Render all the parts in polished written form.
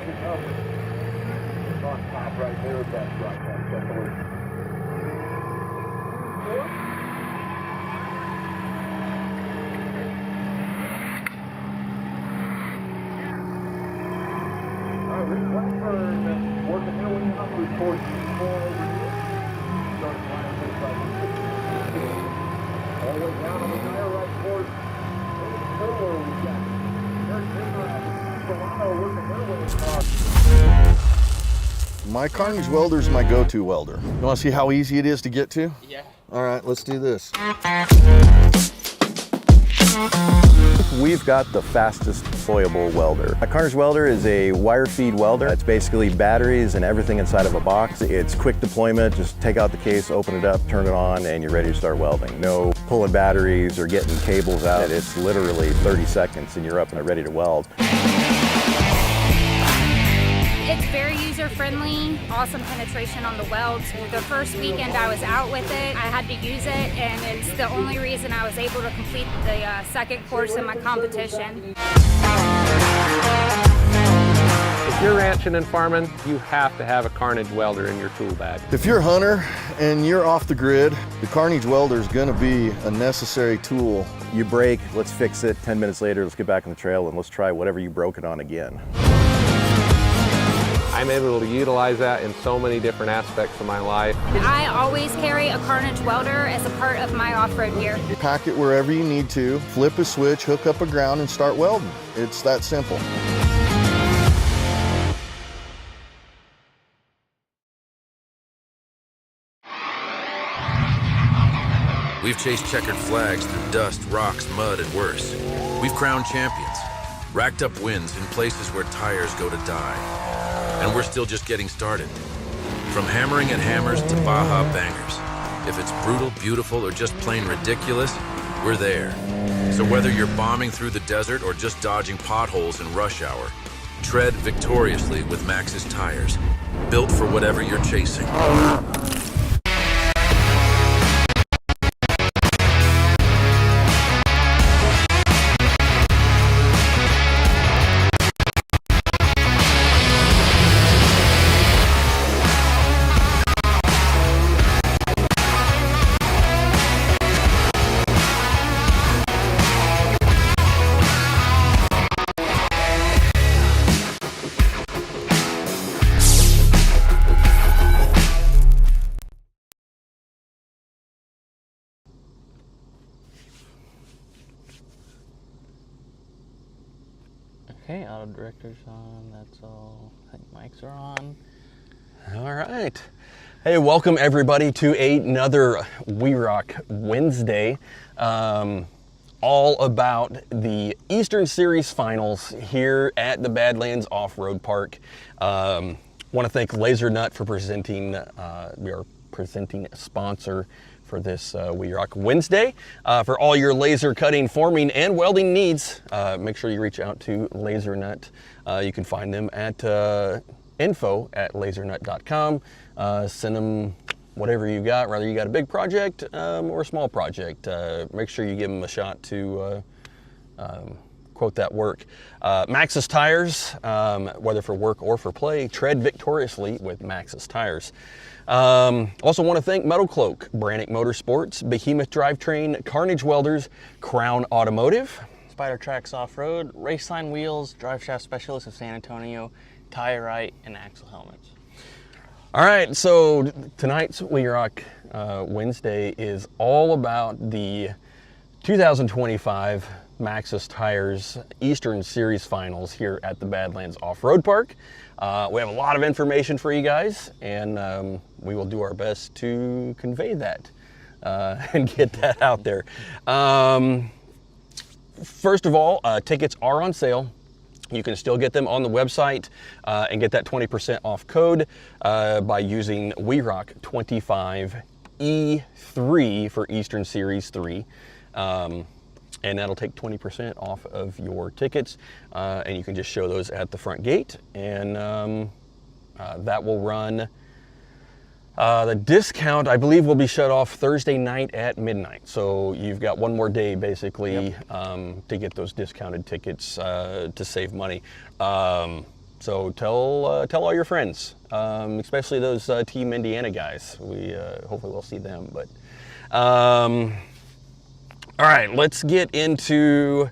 heavy cover. It's on top right there, that's right. That's the word. Working their way up towards the floor over here. Start flying all the way down on the tire right towards the floor. We got Toronto working their way across. My Carnage welder is my go-to welder. You want to see how easy it is to get to? Yeah. All right, let's do this. We've got the fastest deployable welder. A Carnage welder is a wire feed welder. It's basically batteries and everything inside of a box. It's quick deployment. Just take out the case, open it up, turn it on, and you're ready to start welding. No pulling batteries or getting cables out. It's literally 30 seconds and you're up and ready to weld. It's very user-friendly, awesome penetration on the welds. The first weekend I was out with it, I had to use it, and it's the only reason I was able to complete the second course in my competition. If you're ranching and farming, you have to have a Carnage welder in your tool bag. If you're a hunter and you're off the grid, the Carnage welder is going to be a necessary tool. You break, let's fix it. 10 minutes later, let's get back on the trail and let's try whatever you broke it on again. I'm able to utilize that in so many different aspects of my life. I always carry a Carnage welder as a part of my off-road gear. Pack it wherever you need to, flip a switch, hook up a ground, and start welding. It's that simple. We've chased checkered flags through dust, rocks, mud, and worse. We've crowned champions, racked up wins in places where tires go to die. And we're still just getting started. From hammering at hammers to Baja bangers. If it's brutal, beautiful, or just plain ridiculous, we're there. So whether you're bombing through the desert or just dodging potholes in rush hour, tread victoriously with Maxxis tires, built for whatever you're chasing. Okay, auto director's on, that's all. I think mics are on. All right. Hey, welcome everybody to another WERock Wednesday. All about the Eastern Series Finals here at the Badlands Off-Road Park. Want to thank Laser Nut for presenting, we are presenting a sponsor for this WERock Wednesday. For all your laser cutting, forming, and welding needs, make sure you reach out to Laser Nut. You can find them at info@lasernut.com. Send them whatever you got, whether you got a big project or a small project. Make sure you give them a shot to quote that work. Maxxis tires, whether for work or for play, tread victoriously with Maxxis tires. Also want to thank Metal Cloak, Brannick Motorsports, Behemoth Drivetrain, Carnage Welders, Crown Automotive, Spider Tracks Off-Road, Raceline Wheels, Drive Shaft Specialist of San Antonio, Tire Right, and Axle Helmets. All right, so tonight's WERock Wednesday is all about the 2025 Maxxis Tires Eastern Series Finals here at the Badlands Off-Road Park. We have a lot of information for you guys, and we will do our best to convey that and get that out there. First of all, tickets are on sale. You can still get them on the website and get that 20% off code by using WERock 25E3 for Eastern Series 3. And that'll take 20% off of your tickets, and you can just show those at the front gate, and that will run. The discount, I believe, will be shut off Thursday night at midnight. So you've got one more day, basically, to get those discounted tickets to save money. So tell all your friends, especially those Team Indiana guys. We hopefully we'll see them. But all right, let's get into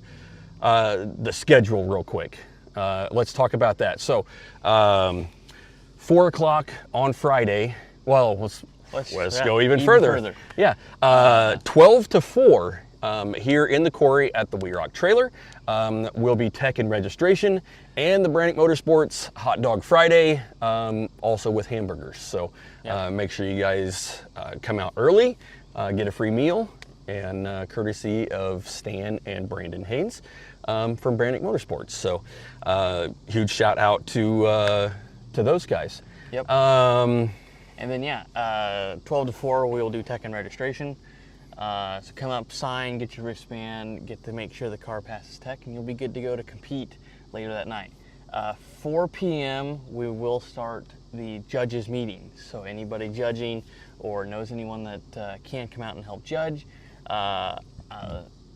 the schedule real quick. Let's talk about that. So 4 o'clock on Friday. Well, let's go even further. Yeah, 12 to 4 here in the quarry at the WERock trailer will be tech and registration, and the Brannick Motorsports Hot Dog Friday, also with hamburgers. So make sure you guys come out early, get a free meal, and courtesy of Stan and Brandon Haynes from Brannick Motorsports. So huge shout out to those guys. Yep. And then 12 to 4 we will do tech and registration. So come up, sign, get your wristband, get to make sure the car passes tech, and you'll be good to go to compete later that night. 4 p.m. we will start the judges meeting. So anybody judging or knows anyone that can come out and help judge,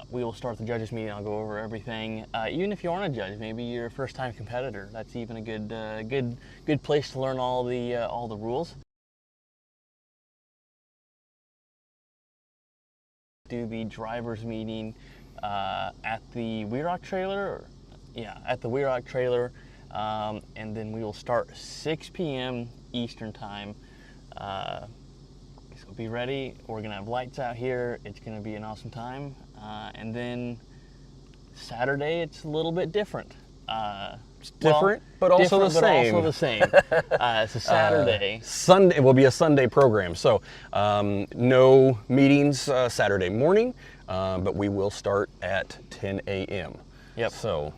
we will start the judges meeting. I'll go over everything. Even if you aren't a judge, maybe you're a first-time competitor, that's even a good place to learn all the rules. Do the drivers meeting at the WERock trailer. At the WERock trailer, and then we will start 6 p.m. Eastern time. So be ready. We're gonna have lights out here. It's gonna be an awesome time. And then Saturday, it's a little bit different. It's different, but also the same. But also the same. It's a Saturday. Sunday, it will be a Sunday program. So no meetings Saturday morning, but we will start at 10 a.m. Yep. So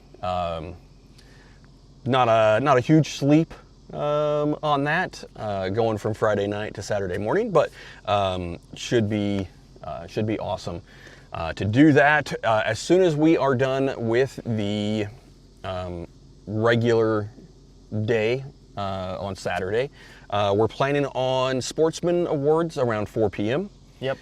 not a huge sleep on that, going from Friday night to Saturday morning, but should be awesome to do that. As soon as we are done with the regular day on Saturday, we're planning on Sportsman Awards around 4 p.m. Yep.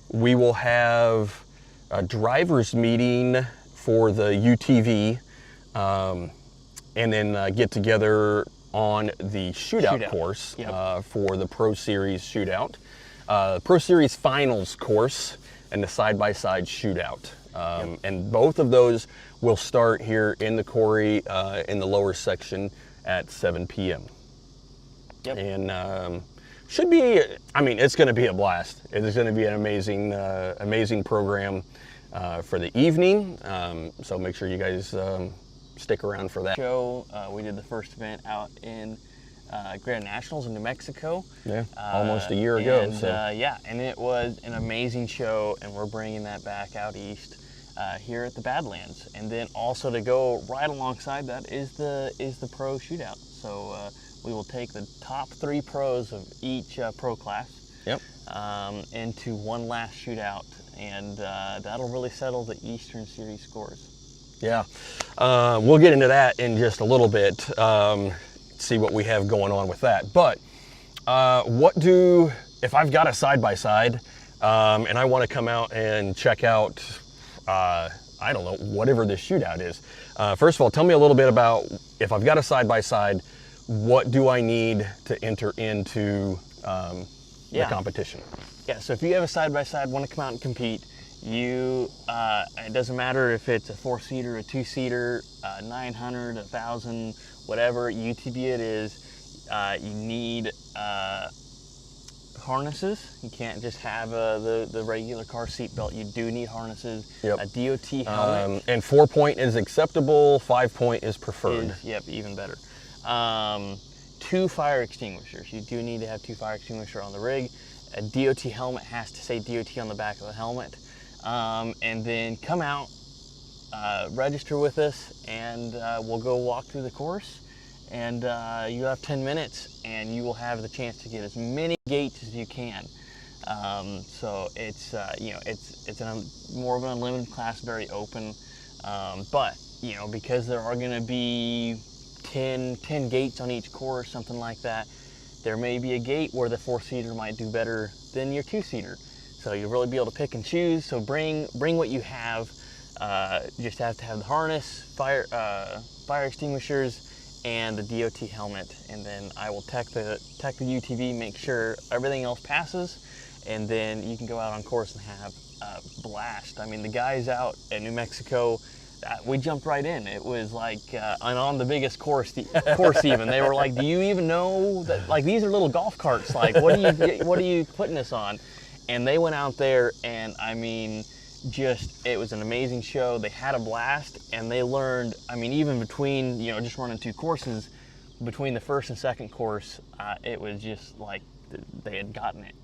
We will have a driver's meeting for the UTV, and then get together on the shootout course. Yep. For the Pro Series shootout, Pro Series finals course, and the side-by-side shootout. Yep. And both of those will start here in the quarry in the lower section at 7 p.m. Yep. And should be, I mean, it's going to be a blast. It's going to be an amazing program for the evening. So make sure you guys stick around for that. We did the first event out in Grand Nationals in New Mexico. Yeah, almost a year ago. And, and it was an amazing show, and we're bringing that back out east here at the Badlands. And then also to go right alongside that is the pro shootout. So we will take the top 3 pros of each pro class. Yep. Into one last shootout, and that'll really settle the Eastern Series scores. Yeah, we'll get into that in just a little bit, see what we have going on with that. But if I've got a side-by-side and I want to come out and check out, I don't know, whatever this shootout is. First of all, tell me a little bit about, if I've got a side-by-side, what do I need to enter into the competition? Yeah, so if you have a side-by-side, want to come out and compete, it doesn't matter if it's a 4-seater, a 2-seater, 900, 1,000, whatever UTV it is, you need harnesses. You can't just have the regular car seat belt. You do need harnesses. Yep. A DOT helmet. And 4-point is acceptable, 5-point is preferred. Yep, even better. 2 fire extinguishers. You do need to have 2 fire extinguishers on the rig. A DOT helmet has to say DOT on the back of the helmet. And then come out, register with us, and we'll go walk through the course. And you have 10 minutes, and you will have the chance to get as many gates as you can. So it's more of an unlimited class, very open. But because there are going to be 10 gates on each course, something like that, there may be a gate where the 4-seater might do better than your 2-seater. So you'll really be able to pick and choose. So bring what you have. Just have to have the harness, fire extinguishers, and the DOT helmet, and then I will tech the UTV, make sure everything else passes, and then you can go out on course and have a blast. I mean, the guys out at New Mexico, we jumped right in. It was like on the biggest course even. They were like, "Do you even know that? Like, these are little golf carts. Like, what are you putting this on?" And they went out there, and I mean, it was an amazing show. They had a blast, and they learned. I mean, even between just running 2 courses, between the first and second course, it was just like they had gotten it.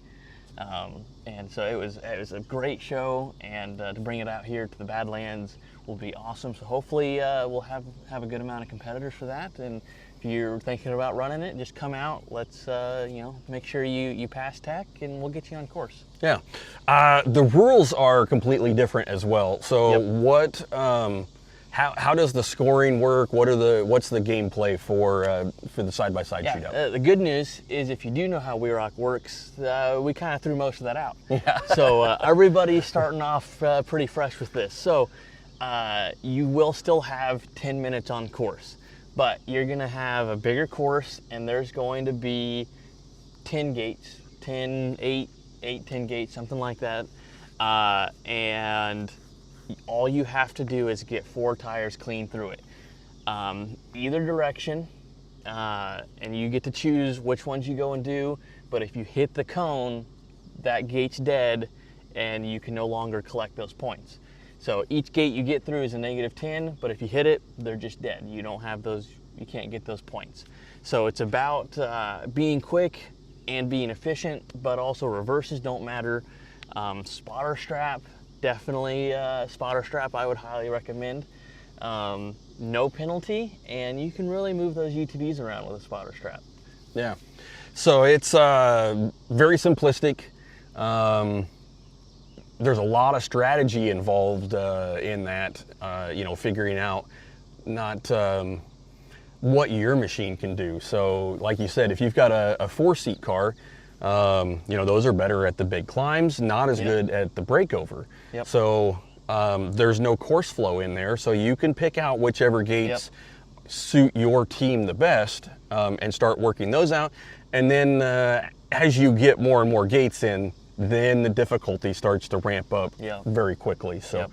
And so it was a great show, and to bring it out here to the Badlands will be awesome. So hopefully we'll have a good amount of competitors for that. And if you're thinking about running it, just come out. Let's make sure you pass tech, and we'll get you on course. Yeah, the rules are completely different as well. So what? How does the scoring work? What's the gameplay for the side-by-side shootout? The good news is, if you do know how WERock works, we kind of threw most of that out. Yeah. So everybody's starting off pretty fresh with this. So you will still have 10 minutes on course, but you're going to have a bigger course, and there's going to be 10 gates, 10 gates, something like that, and all you have to do is get 4 tires clean through it, either direction, and you get to choose which ones you go and do. But if you hit the cone, that gate's dead, and you can no longer collect those points. So each gate you get through is a -10, but if you hit it, they're just dead. You don't have those. You can't get those points. So it's about being quick and being efficient, but also reverses don't matter. Spotter strap. Definitely spotter strap, I would highly recommend. No penalty, and you can really move those UTVs around with a spotter strap. Yeah, so it's very simplistic. There's a lot of strategy involved in that, figuring out not what your machine can do. So like you said, if you've got a 4-seat car, those are better at the big climbs, not as good at the breakover. Yep. So there's no course flow in there, so you can pick out whichever gates suit your team the best, and start working those out. And then as you get more and more gates in, then the difficulty starts to ramp up very quickly. So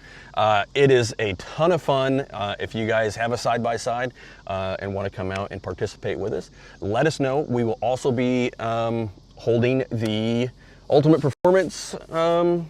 it is a ton of fun. If you guys have a side-by-side and want to come out and participate with us, let us know. We will also be holding the Ultimate Performance UTV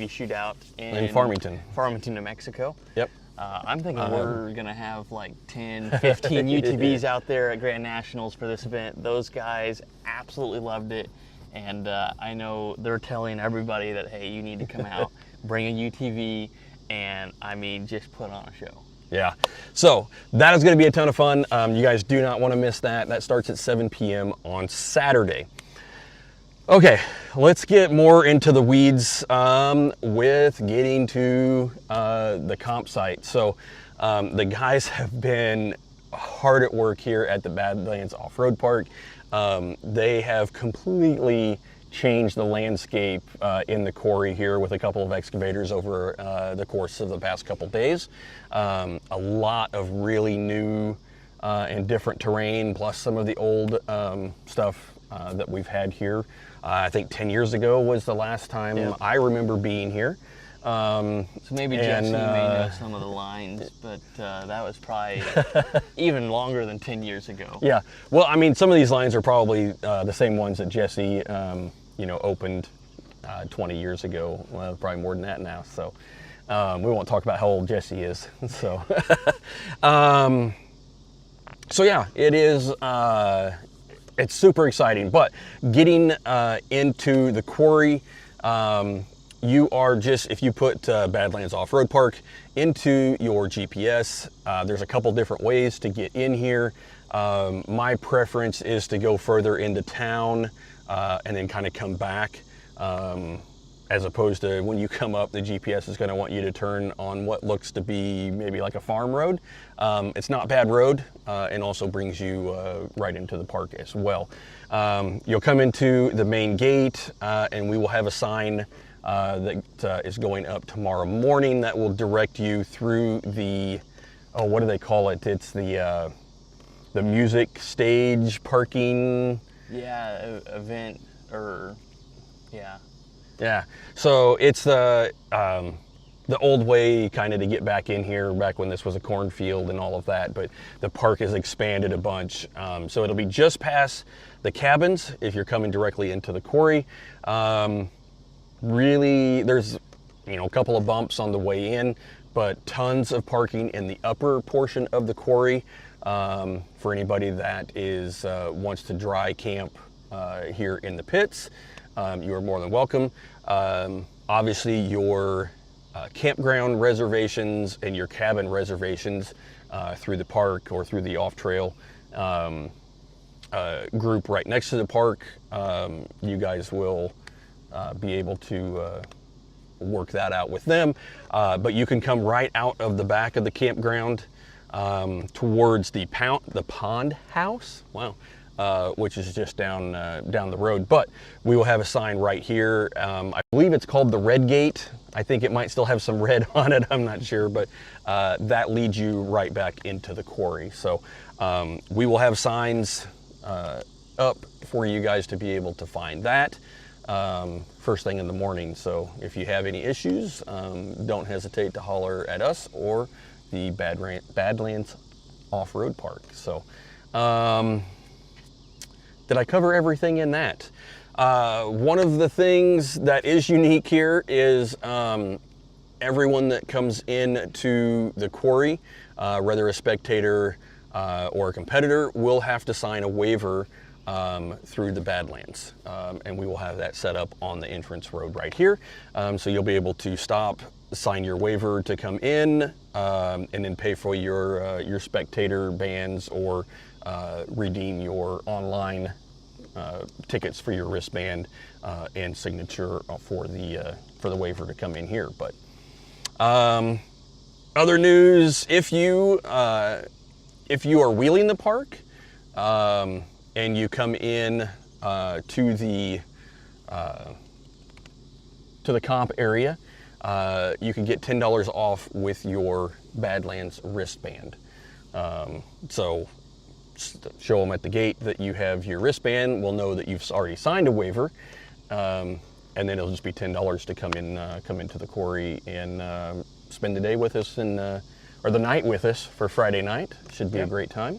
shootout in Farmington, New Mexico. Yep. I'm thinking we're gonna have like 10, 15 UTVs out there at Grand Nationals for this event. Those guys absolutely loved it, and I know they're telling everybody that, hey, you need to come out, bring a UTV, and I mean, just put on a show. Yeah, so that is going to be a ton of fun. You guys do not want to miss that. That starts at 7 p.m. on Saturday. Okay, let's get more into the weeds with getting to the comp site. So the guys have been hard at work here at the Badlands Off-Road Park. They have completely changed the landscape in the quarry here with a couple of excavators over the course of the past couple days. A lot of really new and different terrain, plus some of the old stuff that we've had here. I think 10 years ago was the last time I remember being here. So maybe Jesse may know some of the lines, but that was probably even longer than 10 years ago. Yeah, well, I mean, some of these lines are probably the same ones that Jesse opened 20 years ago. Well, probably more than that now. So we won't talk about how old Jesse is. So, so yeah, it is. It's super exciting. But getting into the quarry, you are just, if you put Badlands Off-Road Park into your GPS, there's a couple different ways to get in here. My preference is to go further into town and then kind of come back, as opposed to when you come up, the GPS is going to want you to turn on what looks to be maybe like a farm road. It's not a bad road, and also brings you right into the park as well. You'll come into the main gate, and we will have a sign that is going up tomorrow morning that will direct you through the, oh, what do they call it? It's the music stage parking. Yeah, event, or, yeah. Yeah, so it's the old way kind of to get back in here, back when this was a cornfield and all of that, but the park has expanded a bunch. So it'll be just past the cabins if you're coming directly into the quarry. Really, there's, you know, a couple of bumps on the way in, but tons of parking in the upper portion of the quarry for anybody that is wants to dry camp here in the pits. You are more than welcome. Obviously, your campground reservations and your cabin reservations through the park or through the off-trail group right next to the park, you guys will be able to work that out with them. But you can come right out of the back of the campground towards the pond house. Wow. Which is just down the road. But we will have a sign right here. I believe it's called the Red Gate. I think it might still have some red on it, I'm not sure, but that leads you right back into the quarry. So we will have signs up for you guys to be able to find that first thing in the morning. So if you have any issues, don't hesitate to holler at us or the Badlands Off-Road Park. So did I cover everything in that? One of the things that is unique here is everyone that comes in to the quarry, whether a spectator or a competitor, will have to sign a waiver through the Badlands. And we will have that set up on the entrance road right here. So you'll be able to stop, sign your waiver to come in, and then pay for your spectator bands or redeem your online tickets for your wristband and signature for the waiver to come in here. But other news: if you are wheeling the park and you come in to the comp area, you can get $10 off with your Badlands wristband. So show them at the gate that you have your wristband. We'll know that you've already signed a waiver, and then it'll just be $10 to come into the quarry and spend the day with us or the night with us for Friday night. Should be a great time.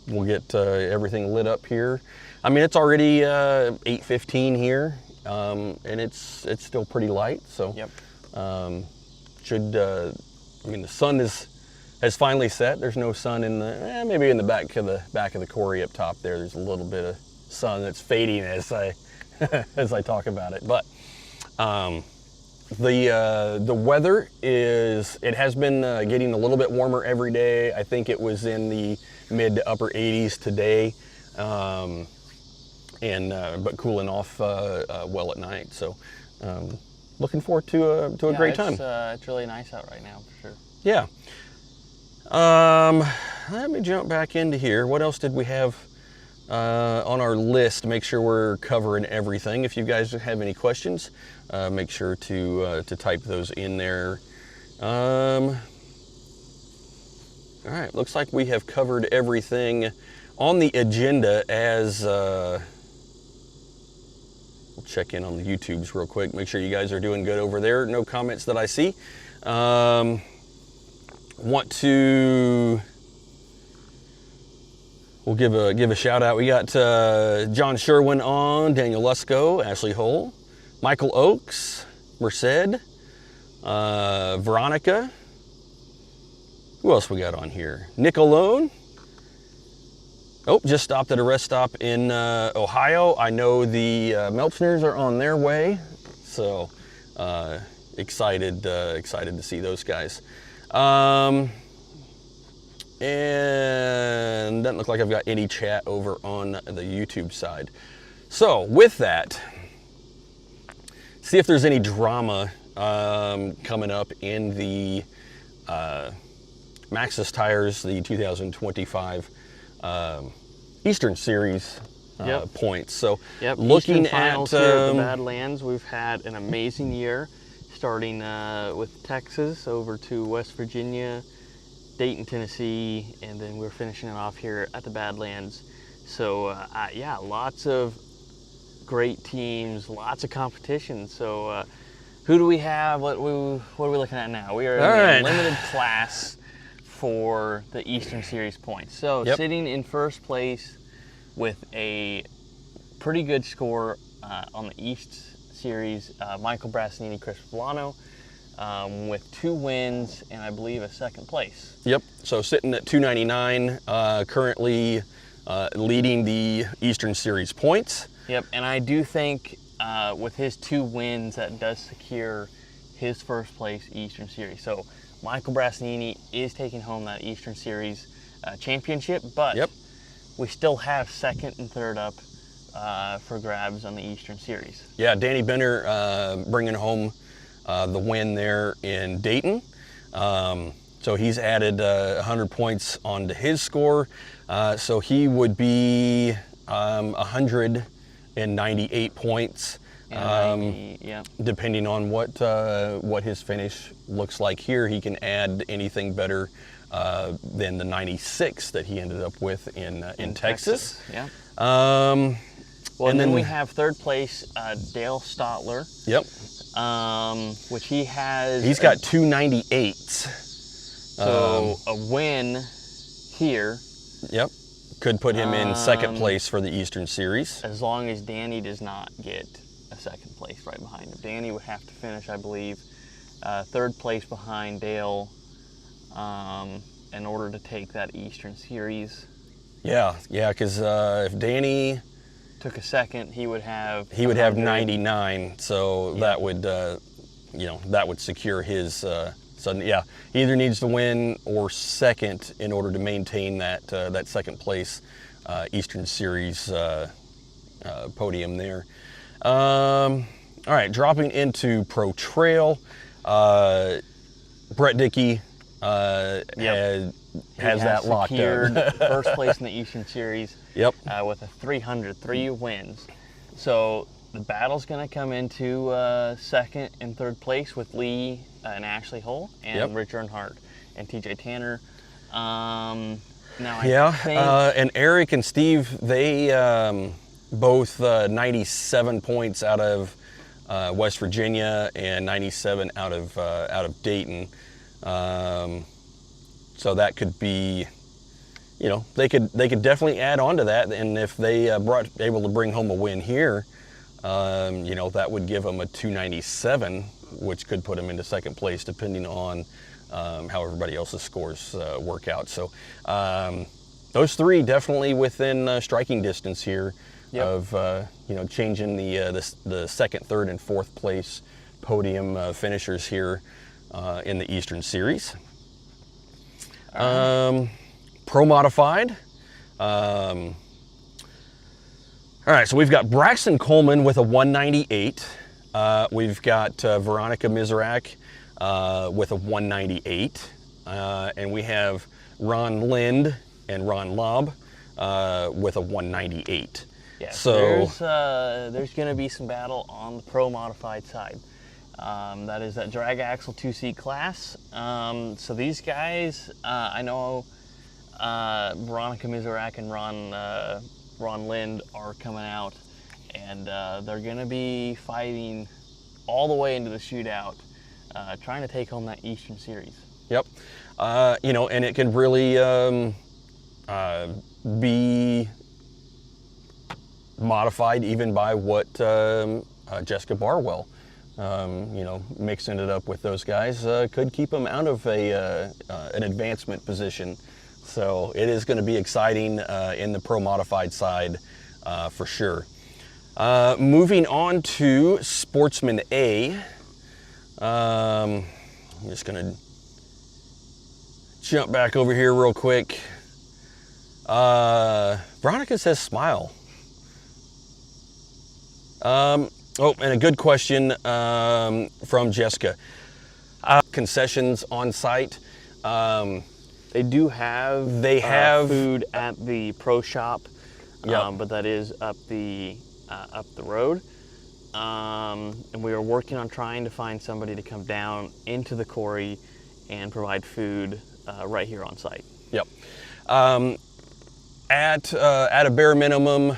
We'll get everything lit up here. I mean, it's already 8:15 here, and it's still pretty light. So I mean, the sun has finally set. There's no sun in the, maybe in the back of the quarry up top there. There's a little bit of sun that's fading as I as I talk about it. But the weather has been getting a little bit warmer every day. I think it was in the mid to upper 80s today, but cooling off well at night. So looking forward to a great time. It's really nice out right now for sure. Yeah. Let me jump back into here. What else did we have on our list to make sure we're covering everything? If you guys have any questions, make sure to type those in there. All right, looks like we have covered everything on the agenda. As we'll check in on the YouTubes real quick, make sure you guys are doing good over there. No comments that I see. We'll give a shout out. We got John Sherwin on, Daniel Lusko, Ashley Hull, Michael Oakes, Merced, Veronica. Who else we got on here? Nick Alone. Oh, just stopped at a rest stop in Ohio. I know the Melchners are on their way, so excited to see those guys. And doesn't look like I've got any chat over on the YouTube side. So with that, see if there's any drama coming up in the Maxxis Tires, the 2025 Eastern Series points. So looking looking finals at here at the Badlands, we've had an amazing year, starting with Texas over to West Virginia, Dayton, Tennessee, and then we're finishing it off here at the Badlands. So yeah, lots of great teams, lots of competition. So who do we have? What are we looking at now? We are in the limited class for the Eastern Series points. So sitting in first place with a pretty good score on the East Series, Michael Brassanini, Chris Poblano, with 2 wins and I believe a second place. Yep, so sitting at 299, currently leading the Eastern Series points. Yep, and I do think with his 2 wins, that does secure his first place Eastern Series. So Michael Brassanini is taking home that Eastern Series championship, but we still have second and third up for grabs on the Eastern Series. Yeah, Danny Benner bringing home the win there in Dayton. So he's added 100 points onto his score. So he would be 198 points. Depending on what his finish looks like here, he can add anything better than the 96 that he ended up with in Texas. Yeah. Well, and then we have third place Dale Stotler. Yep. Which he has. He's got 298s. So a win here. Yep. Could put him in second place for the Eastern Series. As long as Danny does not get a second place right behind him. Danny would have to finish, I believe, third place behind Dale in order to take that Eastern Series. Yeah, because if Danny took a second, he would have 99. So that would that would secure his. So yeah, he either needs to win or second in order to maintain that second place Eastern Series podium there. All right, dropping into Pro Trail, Brett Dickey has that locked up. First place in the Eastern Series. Yep. With a 303 wins. So the battle's going to come into second and third place with Lee and Ashley Hull and Rich Earnhardt and TJ Tanner. Now I think and Eric and Steve, they both 97 points out of West Virginia and 97 out of Dayton. So that could be, they could definitely add on to that, and if they able to bring home a win here, that would give them a 297, which could put them into second place, depending on how everybody else's scores work out. So those three definitely within striking distance here of changing the second, third, and fourth place podium finishers here in the Eastern Series. Pro Modified. All right, so we've got Braxton Coleman with a 198. We've got Veronica Miserak with a 198. And we have Ron Lind and Ron Lobb with a 198. Yeah, so there's going to be some battle on the Pro Modified side. That is that drag axle 2C class. So these guys, I know Veronica Miserak and Ron Lind are coming out, and they're going to be fighting all the way into the shootout, trying to take home that Eastern Series. Yep. And it can really be modified even by what Jessica Barwell, mixing it up with those guys could keep them out of an advancement position. So it is going to be exciting in the Pro Modified side for sure. Moving on to Sportsman A. I'm just going to jump back over here real quick. Veronica says smile. And a good question from Jessica. Concessions on site. They do have food at the pro shop. Yep. but that is up the road. And we are working on trying to find somebody to come down into the quarry and provide food right here on site. Yep. At a bare minimum,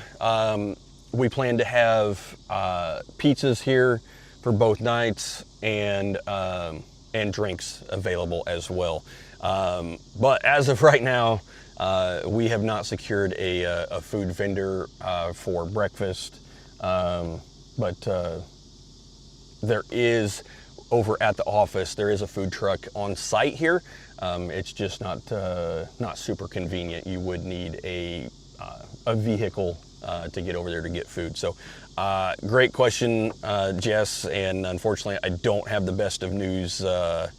we plan to have pizzas here for both nights and drinks available as well. But as of right now, we have not secured a food vendor for breakfast. But there is, over at the office, there is a food truck on site here. It's just not super convenient. You would need a vehicle to get over there to get food. So great question, Jess, and unfortunately I don't have the best of news on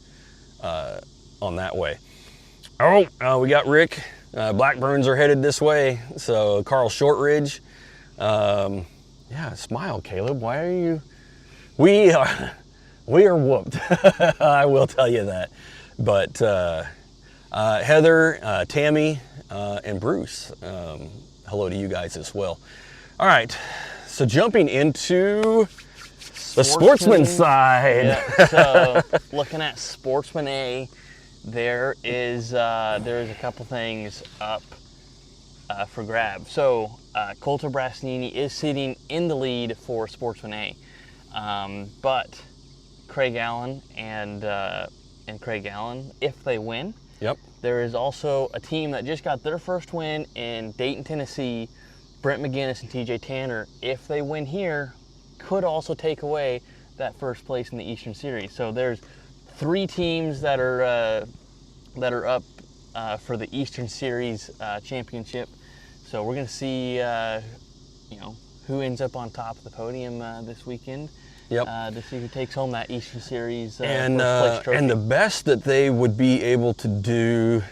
that way. Oh, we got Rick. Blackburns are headed this way, so Carl Shortridge. Yeah, smile, Caleb. Why are you? We are whooped. I will tell you that. But Heather, Tammy, and Bruce, hello to you guys as well. All right, so jumping into the sportsman side. Yeah, so looking at Sportsman A, there is a couple things up for grab. So Colter Brasnini is sitting in the lead for Sportsman A, but Craig Allen and Craig Allen, if they win, Yep. there is also a team that just got their first win in Dayton, Tennessee. Brent McGinnis and TJ Tanner, if they win here, could also take away that first place in the Eastern Series. So there's 3 teams that are up for the Eastern Series championship. So we're going to see, who ends up on top of the podium this weekend. Yep. To see who takes home that Eastern Series And first place trophy. and the best that they would be able to do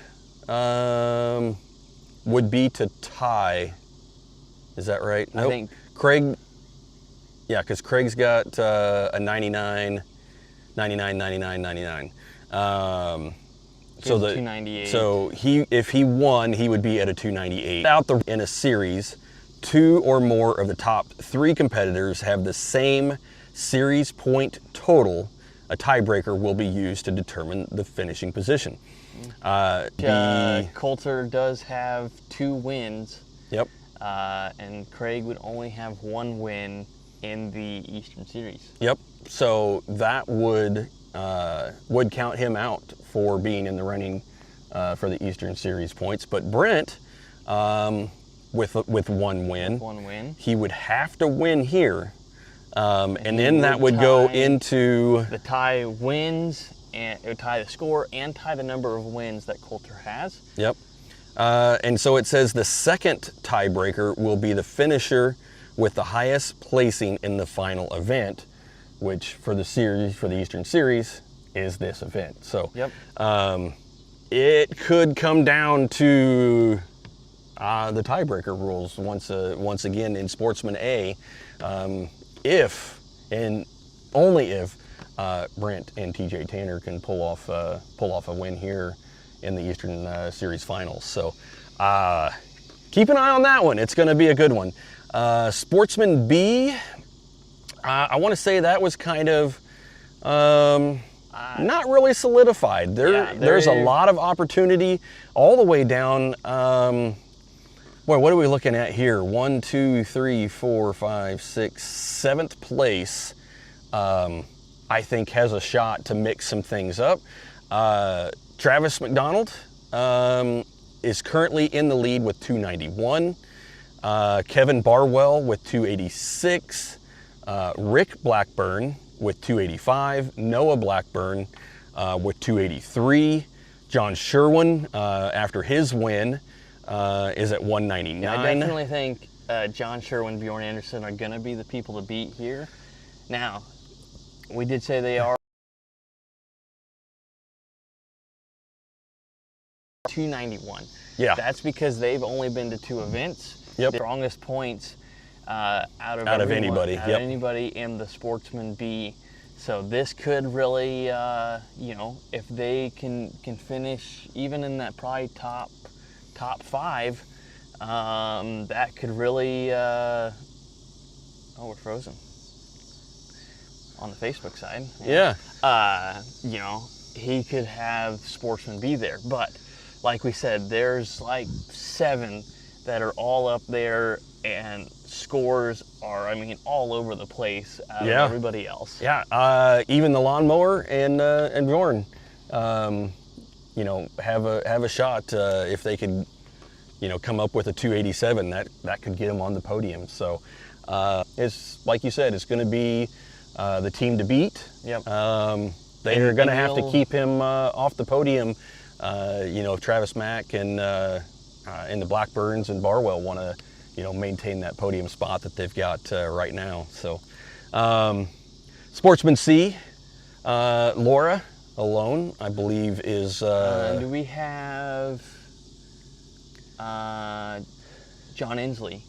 would be to tie. Is that right? I think Craig. Yeah, because Craig's got a 99, 99, 99, 99. So 298. So if he won, he would be at a 298. In a series, 2 or more of the top 3 competitors have the same series point total. A tiebreaker will be used to determine the finishing position. Coulter does have 2 wins. Yep. And Craig would only have 1 win in the Eastern Series. Yep. So that would count him out for being in the running for the Eastern Series points. But Brent, with 1 win, 1 win, he would have to win here, and then that would go into the tie wins, and it would tie the score and tie the number of wins that Coulter has. Yep. And so it says the second tiebreaker will be the finisher with the highest placing in the final event, which for the Eastern Series, is this event. So yep. It could come down to the tiebreaker rules once again in Sportsman A, if and only if Brent and TJ Tanner can pull off a win here in the Eastern Series Finals. So keep an eye on that one. It's going to be a good one. Sportsman B, I want to say that was kind of not really solidified. There's a lot of opportunity all the way down. Boy, what are we looking at here? 1, 2, 3, 4, 5, 6, 7th place. I think has a shot to mix some things up. Travis McDonald is currently in the lead with 291. Kevin Barwell with 286. Rick Blackburn with 285. Noah Blackburn with 283. John Sherwin, after his win, is at 199. Yeah, I definitely think John Sherwin, Bjorn Anderson are going to be the people to beat here. Now, we did say they are 291. Yeah. That's because they've only been to 2 events. Yep. The strongest points out of anybody. Out of anybody in the Sportsman B. So this could really, if they can finish even in that probably top 5, that could really, oh, we're frozen on the Facebook side. Yeah. You know, he could have Sportsman be there, but like we said, there's like 7 that are all up there, and scores are, I mean, all over the place out of everybody else. Yeah, even the lawnmower and Bjorn, you know, have a shot if they could, you know, come up with a 287. That could get them on the podium. So it's like you said, it's going to be the team to beat. Yep. They are going to have to keep him off the podium. You know, if Travis Mack and the Blackburns and Barwell want to, you know, maintain that podium spot that they've got right now. So, Sportsman C, Laura alone, I believe, is. Do we have John Inslee?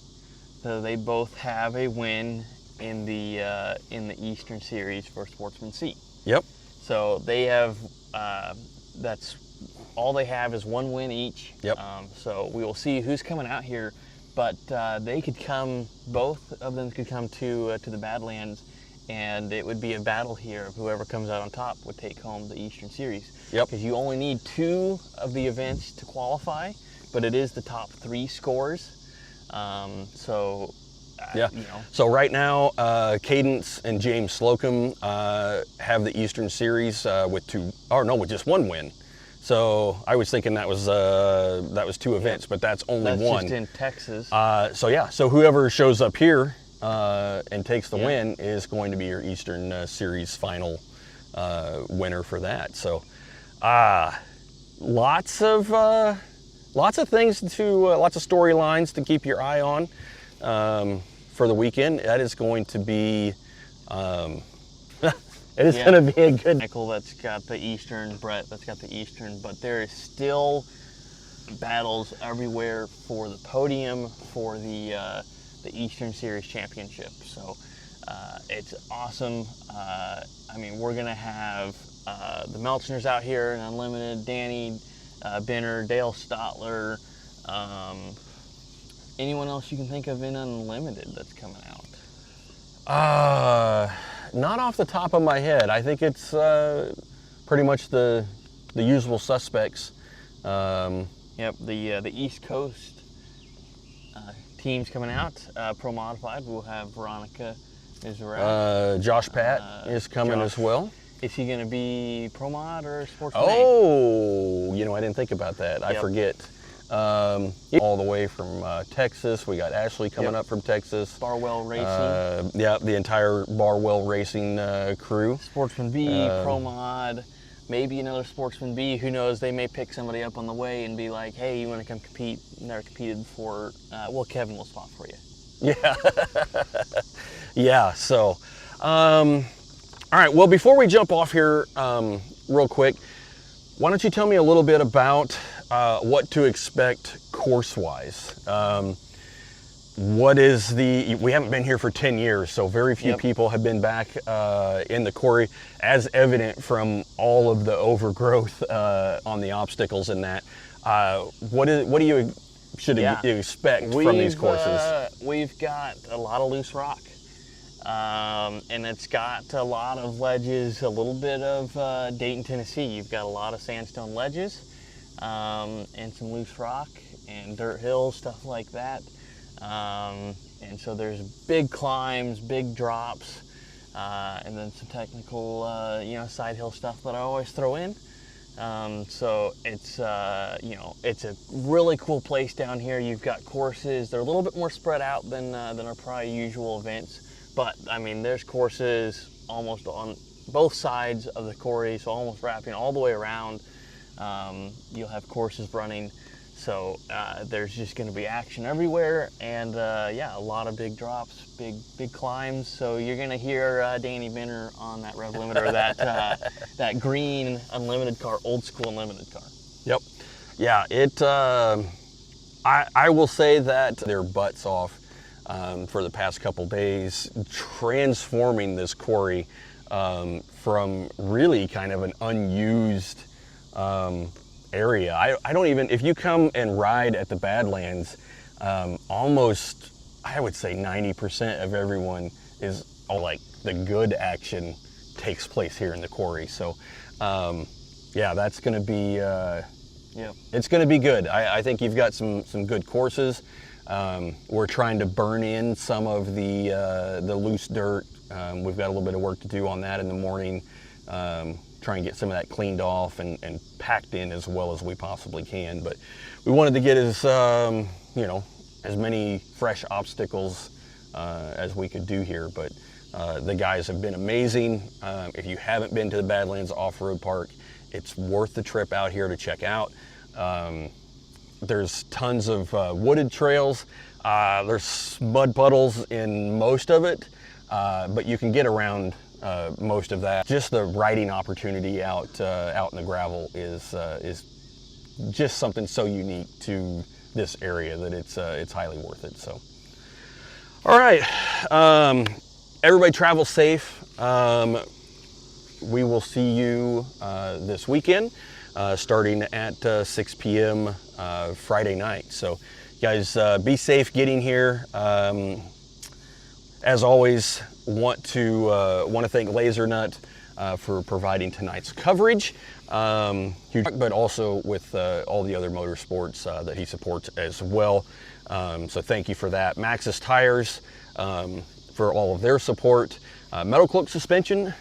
So they both have a win in the Eastern Series for Sportsman C. Yep. So they have. That's all they have is 1 win each. Yep. So we will see who's coming out here, but they could come. Both of them could come to the Badlands, and it would be a battle here of whoever comes out on top would take home the Eastern Series. Yep. Because you only need 2 of the events to qualify, but it is the top 3 scores. So. Yeah. You know. So right now, Cadence and James Slocum have the Eastern Series with just 1 win. So I was thinking that was 2 events, but that's only That's 1. just in Texas. So whoever shows up here and takes the win is going to be your Eastern Series final winner for that. So lots of things lots of storylines to keep your eye on. For the weekend, that is going to be, going to be a good. Michael that's got the Eastern, Brett that's got the Eastern, but there is still battles everywhere for the podium for the Eastern Series Championship. So it's awesome. I mean, we're gonna have the Melchners out here in Unlimited, Danny Benner, Dale Stotler. Anyone else you can think of in Unlimited that's coming out? Not off the top of my head. I think it's pretty much the usual suspects. Yep, the East Coast teams coming out. Pro Modified, we'll have Veronica Israel. Josh Pat is coming as well. Is he going to be Pro Mod or Sportsman? Oh, you know, I didn't think about that. I forget. All the way from Texas. We got Ashley coming up from Texas. Barwell Racing. The entire Barwell Racing crew. Sportsman B, Pro Mod, maybe another Sportsman B. Who knows? They may pick somebody up on the way and be like, "Hey, you want to come compete?" Never competed before. Well, Kevin will spot for you. Yeah. Yeah. So, all right. Well, before we jump off here, real quick, why don't you tell me a little bit about what to expect course-wise? We haven't been here for 10 years, so very few people have been back in the quarry, as evident from all of the overgrowth on the obstacles and that. What do you expect from these courses? We've got a lot of loose rock. And it's got a lot of ledges, a little bit of Dayton, Tennessee. You've got a lot of sandstone ledges and some loose rock and dirt hills, stuff like that. And so there's big climbs, big drops, and then some technical, side hill stuff that I always throw in. So it's, it's a really cool place down here. You've got courses. They're a little bit more spread out than our probably usual events. But, I mean, there's courses almost on both sides of the quarry, so almost wrapping all the way around. You'll have courses running. So there's just going to be action everywhere. And, a lot of big drops, big climbs. So you're going to hear Danny Benner on that rev limiter, that green Unlimited car, old school Unlimited car. Yep. Yeah, I will say that their butts off for the past couple days, transforming this quarry from really kind of an unused area. I don't even, if you come and ride at the Badlands, almost, I would say 90% of everyone is all like the good action takes place here in the quarry. So yeah, that's going to be, it's going to be good. I think you've got some good courses. We're trying to burn in some of the loose dirt. We've got a little bit of work to do on that in the morning. Try and get some of that cleaned off and packed in as well as we possibly can. But we wanted to get as, you know, as many fresh obstacles as we could do here. But the guys have been amazing. If you haven't been to the Badlands Off-Road Park, it's worth the trip out here to check out. There's tons of wooded trails. There's mud puddles in most of it, but you can get around most of that. Just the riding opportunity out in the gravel is just something so unique to this area that it's highly worth it. So, all right, everybody travel safe. We will see you this weekend, starting at 6 p.m. Friday night. So, guys, be safe getting here. As always, want to thank Laser Nut for providing tonight's coverage, but also with all the other motorsports that he supports as well. So thank you for that. Maxxis Tires for all of their support. Metal Cloak Suspension,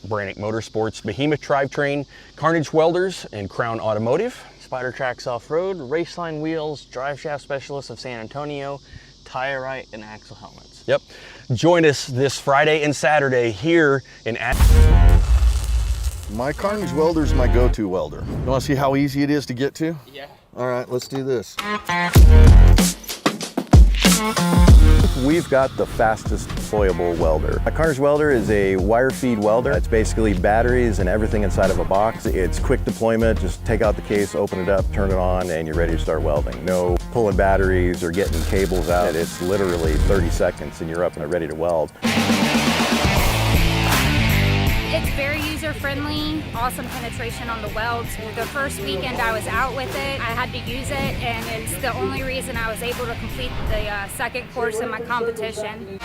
Brannick Motorsports, Behemoth Drivetrain, Carnage Welders, and Crown Automotive. Spider Tracks Off-Road, Raceline Wheels, Drive Shaft Specialists of San Antonio, Tire Right, and Axle Helmets. Yep. Join us this Friday and Saturday here in Attica. My Carnage welder is my go-to welder. You want to see how easy it is to get to? Yeah. All right, let's do this. We've got the fastest deployable welder. A Carnage welder is a wire feed welder. It's basically batteries and everything inside of a box. It's quick deployment. Just take out the case, open it up, turn it on, and you're ready to start welding. No pulling batteries or getting cables out. It's literally 30 seconds and you're up and ready to weld. It's very user-friendly, awesome penetration on the welds. The first weekend I was out with it, I had to use it, and it's the only reason I was able to complete the second course in my competition.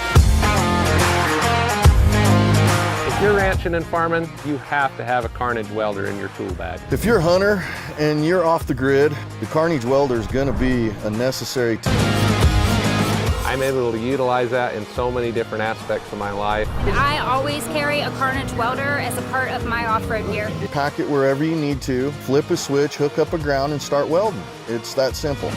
If you're ranching and farming, you have to have a Carnage welder in your tool bag. If you're a hunter and you're off the grid, the Carnage welder is going to be a necessary tool. I'm able to utilize that in so many different aspects of my life. I always carry a Carnage welder as a part of my off-road gear. Pack it wherever you need to, flip a switch, hook up a ground, and start welding. It's that simple.